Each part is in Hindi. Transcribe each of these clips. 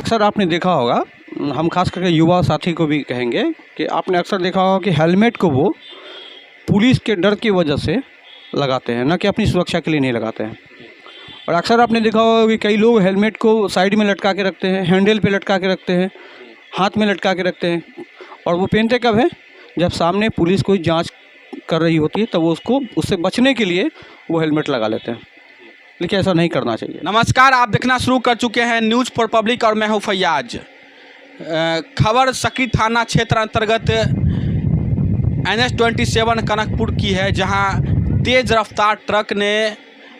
अक्सर आपने देखा होगा, हम खास करके युवा साथी को भी कहेंगे कि आपने अक्सर देखा होगा कि हेलमेट को वो पुलिस के डर की वजह से लगाते हैं, ना कि अपनी सुरक्षा के लिए नहीं लगाते हैं। और अक्सर आपने देखा होगा कि कई लोग हेलमेट को साइड में लटका के रखते हैं, हैंडल पे लटका के रखते हैं, हाथ में लटका के रखते हैं। और वो पहनते कब है? जब सामने पुलिस कोई जांच कर रही होती है, तब वो उसको उससे बचने के लिए वो हेलमेट लगा लेते हैं, लेकिन ऐसा नहीं करना चाहिए। नमस्कार, आप देखना शुरू कर चुके हैं न्यूज़ फॉर पब्लिक और मैं हूं फैयाज। खबर सकरी थाना क्षेत्र अंतर्गत NH-27 कनकपुर की है, जहां तेज़ रफ्तार ट्रक ने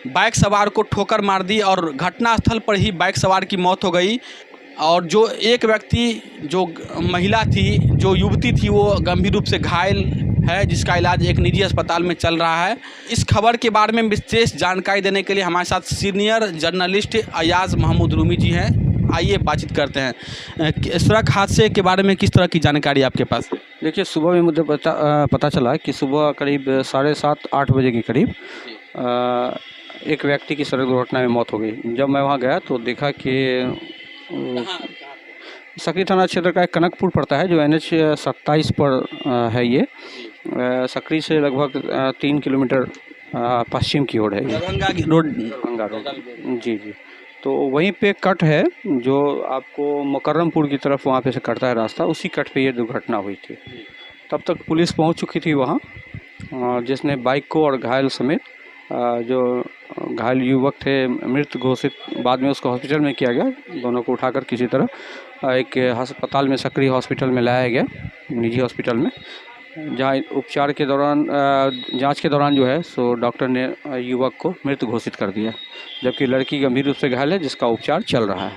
बाइक सवार को ठोकर मार दी और घटनास्थल पर ही बाइक सवार की मौत हो गई। और जो एक व्यक्ति, जो महिला थी, जो युवती थी, वो गंभीर रूप से घायल है, जिसका इलाज एक निजी अस्पताल में चल रहा है। इस खबर के बारे में विशेष जानकारी देने के लिए हमारे साथ सीनियर जर्नलिस्ट अयाज महमूद रूमी जी हैं। आइए बातचीत करते हैं। सड़क हादसे के बारे में किस तरह की जानकारी आपके पास है? देखिए, सुबह में मुझे पता चला कि सुबह करीब 7:30-8 बजे के करीब एक व्यक्ति की सड़क दुर्घटना में मौत हो गई। जब मैं वहाँ गया तो देखा कि सकरी थाना क्षेत्र का एक कनकपुर पड़ता है, जो NH-27 पर है। ये सकरी से लगभग 3 किलोमीटर पश्चिम की ओर है, दरभंगा रोड। जी। तो वहीं पे कट है, जो आपको मुकर्रमपुर की तरफ वहाँ पे से कटता है रास्ता, उसी कट पे ये दुर्घटना हुई थी। तब तक पुलिस पहुँच चुकी थी वहाँ, जिसने बाइक को और घायल समेत जो घायल युवक थे मृत घोषित, बाद में उसको हॉस्पिटल में किया गया। दोनों को उठाकर किसी तरह एक अस्पताल में, सकरी हॉस्पिटल में लाया गया, निजी हॉस्पिटल में, जहाँ उपचार के दौरान, जांच के दौरान जो है सो डॉक्टर ने युवक को मृत घोषित कर दिया, जबकि लड़की गंभीर रूप से घायल है, जिसका उपचार चल रहा है।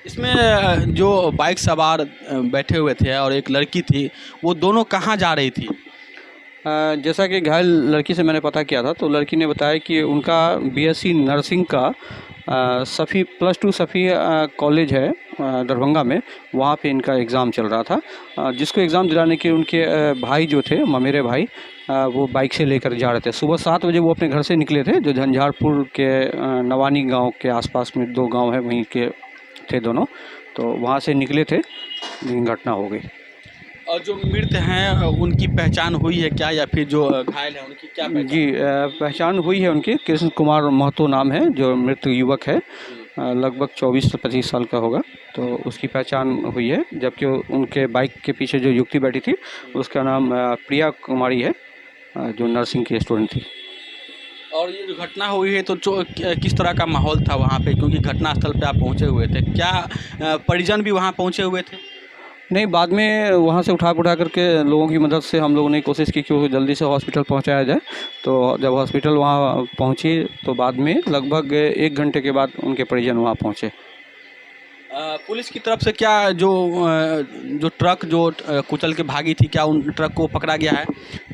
इसमें जो बाइक सवार बैठे हुए थे और एक लड़की थी, वो दोनों कहाँ जा रही थी? जैसा कि घायल लड़की से मैंने पता किया था, तो लड़की ने बताया कि उनका BSc नर्सिंग का सफ़ी +2 सफ़ी कॉलेज है दरभंगा में, वहाँ पे इनका एग्ज़ाम चल रहा था, जिसको एग्ज़ाम दिलाने के उनके भाई जो थे, ममेरे भाई, वो बाइक से लेकर जा रहे थे। सुबह 7 बजे वो अपने घर से निकले थे, जो झंझारपुर के नवानी गांव के आसपास में 2 गांव है, वहीं के थे दोनों। तो वहाँ से निकले थे, लेकिन घटना हो गई। और जो मृत हैं उनकी पहचान हुई है क्या, या फिर जो घायल हैं उनकी क्या पहचान? जी, पहचान हुई है उनकी। कृष्ण कुमार महतो नाम है जो मृत युवक है, लगभग 24 से 25 साल का होगा। तो उसकी पहचान हुई है, जबकि उनके बाइक के पीछे जो युवती बैठी थी, उसका नाम प्रिया कुमारी है, जो नर्सिंग की स्टूडेंट थी। और ये जो घटना हुई है, तो किस तरह का माहौल था वहाँ पे, क्योंकि घटनास्थल पे आप पहुँचे हुए थे, क्या परिजन भी वहाँ पहुँचे हुए थे? नहीं, बाद में वहाँ से उठा करके लोगों की मदद से हम लोगों ने कोशिश की कि वो जल्दी से हॉस्पिटल पहुँचाया जाए। तो जब हॉस्पिटल वहाँ पहुँची, तो बाद में लगभग 1 घंटे के बाद उनके परिजन वहाँ पहुँचे। पुलिस की तरफ से क्या जो ट्रक जो कुचल के भागी थी, क्या उन ट्रक को पकड़ा गया है?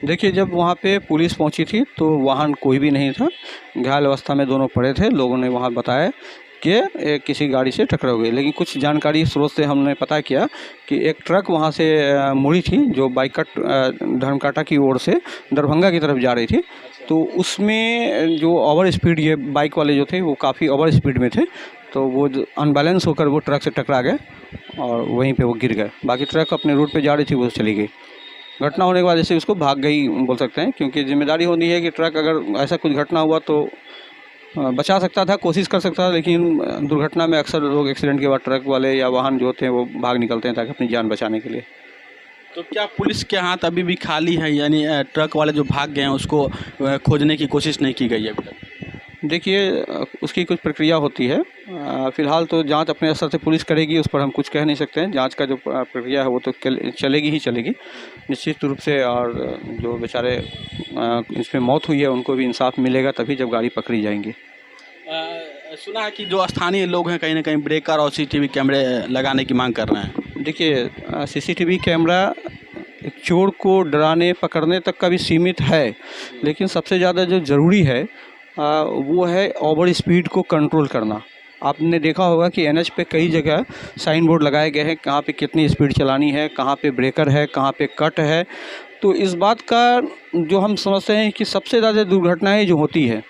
देखिए, जब वहाँ पे पुलिस पहुँची थी तो वाहन कोई भी नहीं था, घायल अवस्था में दोनों पड़े थे। लोगों ने वहाँ बताया कि किसी गाड़ी से टकरा गई, लेकिन कुछ जानकारी स्रोत से हमने पता किया कि एक ट्रक वहाँ से मुड़ी थी, जो बाइकट धर्मकाटा की ओर से दरभंगा की तरफ जा रही थी। तो उसमें जो ओवर स्पीड, ये बाइक वाले जो थे वो काफ़ी ओवर स्पीड में थे, तो वो अनबैलेंस होकर वो ट्रक से टकरा गए और वहीं पे वो गिर गए। बाकी ट्रक अपने रूट पे जा रही थी, वो चली गई। घटना होने के बाद जैसे उसको भाग गई बोल सकते हैं, क्योंकि जिम्मेदारी होती है कि ट्रक, अगर ऐसा कुछ घटना हुआ तो बचा सकता था, कोशिश कर सकता था, लेकिन दुर्घटना में अक्सर लोग एक्सीडेंट के बाद ट्रक वाले या वाहन जो होते हैं वो भाग निकलते हैं ताकि अपनी जान बचाने के लिए। तो क्या पुलिस के हाथ अभी भी खाली है, यानी ट्रक वाले जो भाग गए हैं उसको खोजने की कोशिश नहीं की गई है अभी तक? देखिए, उसकी कुछ प्रक्रिया होती है। फ़िलहाल तो जांच अपने स्तर से पुलिस करेगी, उस पर हम कुछ कह नहीं सकते हैं। जांच का जो प्रक्रिया है वो तो चलेगी ही चलेगी निश्चित रूप से। और जो बेचारे इसमें मौत हुई है उनको भी इंसाफ मिलेगा तभी जब गाड़ी पकड़ी जाएंगी। सुना है कि जो स्थानीय लोग हैं कहीं ना कहीं ब्रेकर और CCTV कैमरे लगाने की मांग कर रहे हैं। देखिए, CCTV कैमरा चोर को डराने पकड़ने तक का भी सीमित है, लेकिन सबसे ज़्यादा जो ज़रूरी है वो है ओवर स्पीड को कंट्रोल करना। आपने देखा होगा कि NH पे कई जगह साइन बोर्ड लगाए गए हैं, कहाँ पे कितनी स्पीड चलानी है, कहाँ पे ब्रेकर है, कहाँ पे कट है। तो इस बात का जो हम समझते हैं कि सबसे ज़्यादा दुर्घटनाएं जो होती है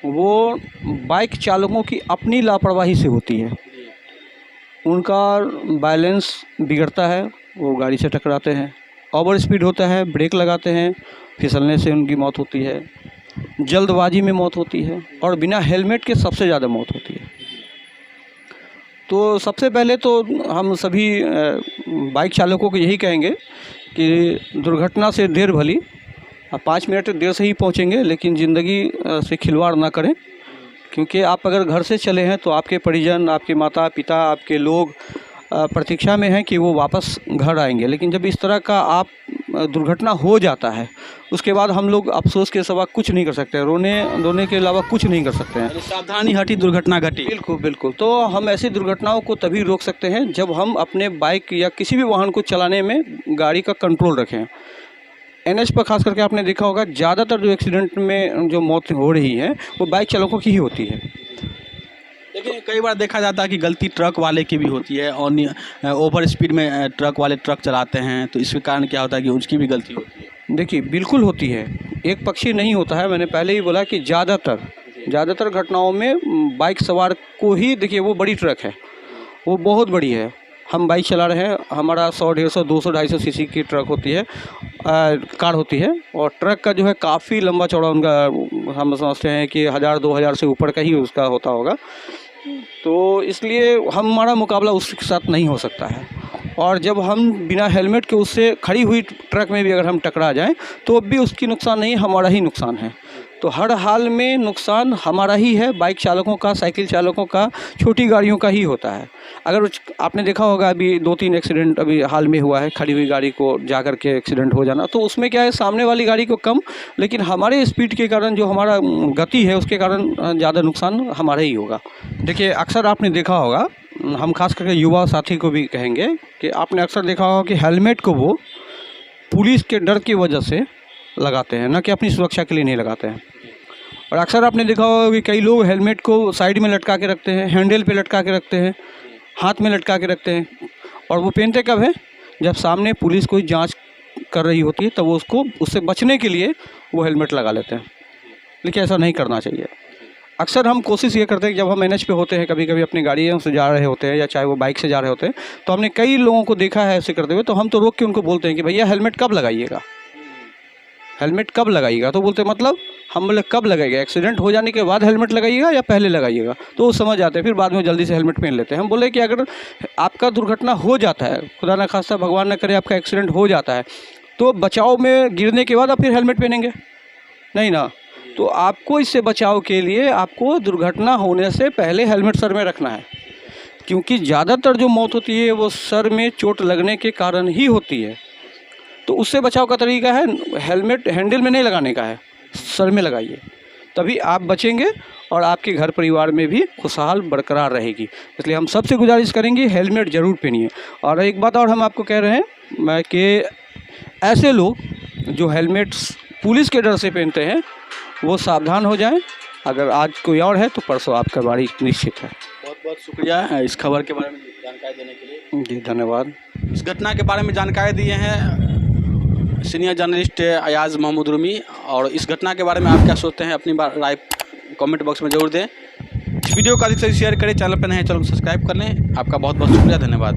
वो बाइक चालकों की अपनी लापरवाही से होती है। उनका बैलेंस बिगड़ता है, वो गाड़ी से टकराते हैं, ओवर स्पीड होता है, ब्रेक लगाते हैं, फिसलने से उनकी मौत होती है, जल्दबाजी में मौत होती है और बिना हेलमेट के सबसे ज़्यादा मौत होती है। तो सबसे पहले तो हम सभी बाइक चालकों को यही कहेंगे कि दुर्घटना से देर भली, 5 मिनट देर से ही पहुंचेंगे, लेकिन ज़िंदगी से खिलवाड़ ना करें। क्योंकि आप अगर घर से चले हैं तो आपके परिजन, आपके माता पिता, आपके लोग प्रतीक्षा में हैं कि वो वापस घर आएंगे। लेकिन जब इस तरह का आप दुर्घटना हो जाता है, उसके बाद हम लोग अफसोस के सिवा कुछ नहीं कर सकते, रोने के अलावा कुछ नहीं कर सकते हैं। सावधानी हटी दुर्घटना घटी। बिल्कुल बिल्कुल। तो हम ऐसी दुर्घटनाओं को तभी रोक सकते हैं जब हम अपने बाइक या किसी भी वाहन को चलाने में गाड़ी का कंट्रोल रखें। एनएच पर खास करके आपने देखा होगा, ज़्यादातर जो एक्सीडेंट में जो मौत हो रही है वो बाइक चालकों की ही होती है। लेकिन कई बार देखा जाता है कि गलती ट्रक वाले की भी होती है और ओवर स्पीड में ट्रक वाले ट्रक चलाते हैं, तो इसके कारण क्या होता है कि उसकी भी गलती होती है। देखिए, बिल्कुल होती है, एक पक्षी नहीं होता है। मैंने पहले ही बोला कि ज़्यादातर घटनाओं में बाइक सवार को ही, देखिए वो बड़ी ट्रक है, वो बहुत बड़ी है। हम बाइक चला रहे हैं, हमारा 100, 150, 200, 250 सीसी की ट्रक होती है, कार होती है, और ट्रक का जो है काफ़ी लंबा चौड़ा उनका, हम समझते हैं कि 1000, 2000 से ऊपर का ही उसका होता होगा। तो इसलिए हमारा मुकाबला उसके साथ नहीं हो सकता है। और जब हम बिना हेलमेट के उससे खड़ी हुई ट्रक में भी अगर हम टकरा जाएं तो भी उसकी नुकसान नहीं, हमारा ही नुकसान है। तो हर हाल में नुकसान हमारा ही है, बाइक चालकों का, साइकिल चालकों का, छोटी गाड़ियों का ही होता है। अगर आपने देखा होगा अभी 2-3 एक्सीडेंट अभी हाल में हुआ है, खड़ी हुई गाड़ी को जाकर के एक्सीडेंट हो जाना, तो उसमें क्या है, सामने वाली गाड़ी को कम, लेकिन हमारे स्पीड के कारण जो हमारा गति है उसके कारण ज़्यादा नुकसान हमारा ही होगा। देखिए, अक्सर आपने देखा होगा, हम खास करके युवा साथी को भी कहेंगे कि आपने अक्सर देखा होगा कि हेलमेट को वो पुलिस के डर की वजह से लगाते हैं, ना कि अपनी सुरक्षा के लिए नहीं लगाते हैं। और अक्सर आपने देखा होगा कि कई लोग हेलमेट को साइड में लटका के रखते हैं, हैंडल पे लटका के रखते हैं, हाथ में लटका के रखते हैं, और वो पहनते कब है, जब सामने पुलिस कोई जांच कर रही होती है, तब वो उससे बचने के लिए वो हेलमेट लगा लेते हैं। लेकिन ऐसा नहीं करना चाहिए। अक्सर हम कोशिश ये करते हैं कि जब हम एनएच पे होते हैं, कभी कभी अपनी गाड़ियों से जा रहे होते हैं या चाहे वो बाइक से जा रहे होते हैं, तो हमने कई लोगों को देखा है ऐसे करते हुए, तो हम तो रोक के उनको बोलते हैं कि भैया हेलमेट कब लगाइएगा, हेलमेट कब लगाइएगा। तो बोलते मतलब, हम बोले कब लगाइएगा, एक्सीडेंट हो जाने के बाद हेलमेट लगाइएगा या पहले लगाइएगा। तो वो समझ जाते हैं, फिर बाद में जल्दी से हेलमेट पहन लेते हैं। हम बोले कि अगर आपका दुर्घटना हो जाता है, खुदा ना खास्ता भगवान ना करे आपका एक्सीडेंट हो जाता है, तो बचाव में गिरने के बाद आप फिर हेलमेट पहनेंगे नहीं ना। तो आपको इससे बचाव के लिए आपको दुर्घटना होने से पहले हेलमेट सर में रखना है, क्योंकि ज़्यादातर जो मौत होती है वो सर में चोट लगने के कारण ही होती है। तो उससे बचाव का तरीका है, हेलमेट हैंडल में नहीं लगाने का है, सर में लगाइए, तभी आप बचेंगे और आपके घर परिवार में भी खुशहाल बरकरार रहेगी। इसलिए हम सबसे गुजारिश करेंगे, हेलमेट ज़रूर पहनिए। और एक बात और हम आपको कह रहे हैं कि ऐसे लोग जो हेलमेट पुलिस के डर से पहनते हैं वो सावधान हो जाएं। अगर आज कोई और है तो परसों आपका बारी निश्चित है। बहुत बहुत शुक्रिया इस खबर के बारे में जानकारी देने के लिए। जी धन्यवाद। इस घटना के बारे में जानकारी दिए हैं सीनियर जर्नलिस्ट अयाज महमूद रूमी। और इस घटना के बारे में आप क्या सोचते हैं, अपनी राय कमेंट बॉक्स में जरूर दें। इस वीडियो को अधिक से शेयर करें, चैनल पर नए हैं चैनल को सब्सक्राइब कर लें। आपका बहुत बहुत शुक्रिया, धन्यवाद।